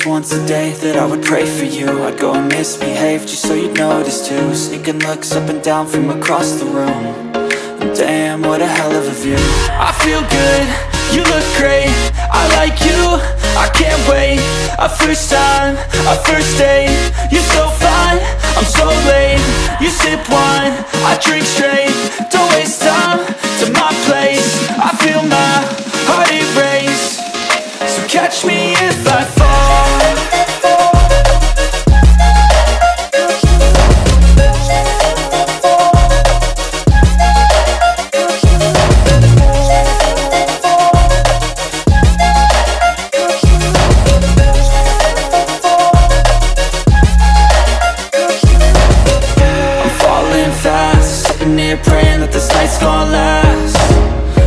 was once a day that I would pray for you. I'd go and misbehave just so you'd notice too. Sneaking looks up and down from across the room. And damn, what a hell of a view. I feel good, you look great, I like you, I can't wait. A first time, a first date, you're so fine, I'm so late. You sip wine, I drink straight, don't waste time to my place. I feel my heart erase, so catch me if I fall. Praying that this night's gonna last.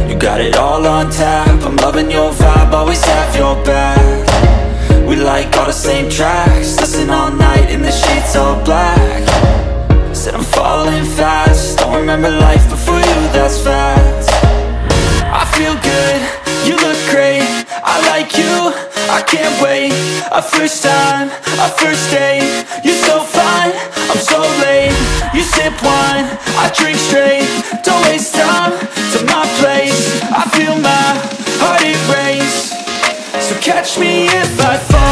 You got it all on tap, I'm loving your vibe, always have your back. We like all the same tracks, listen all night in the sheets all black. Said I'm falling fast, don't remember life before you, that's fact. I feel good, you look great, I like you, I can't wait. A first time, a first date, you're so fine, I'm so late. You sip wine, I drink straight, don't waste time to my place. I feel my heart erase, so catch me if I fall.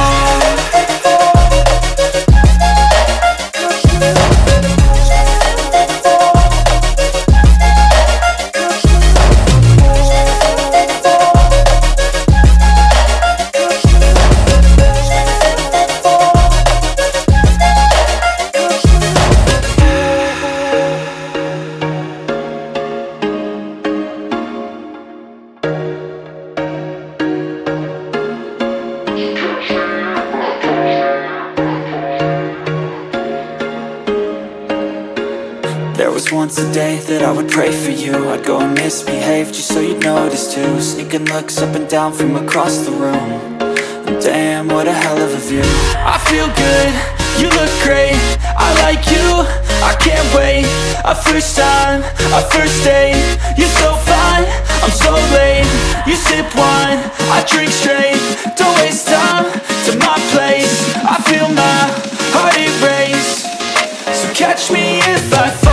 There was once a day that I would pray for you. I'd go and misbehave just so you'd notice too. Sneaking looks up and down from across the room. And damn, what a hell of a view. I feel good, you look great, I like you, I can't wait. A first time, a first date, you're so fine, I'm so late. You sip wine, I drink straight, don't waste time to my place. I feel my heart erase, so catch me if I fall.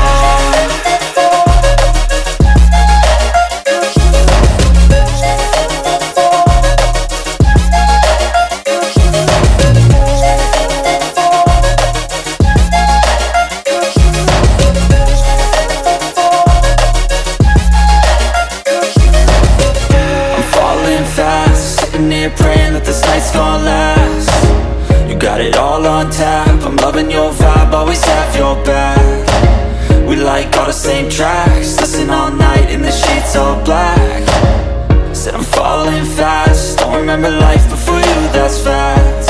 Praying that this night's gonna last. You got it all on tap, I'm loving your vibe, always have your back. We like all the same tracks, listen all night in the sheets all black. Said I'm falling fast, don't remember life before you, that's fact.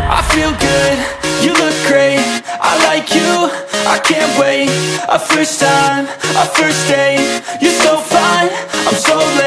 I feel good, you look great, I like you, I can't wait. A first time, a first date, you're so fine, I'm so late.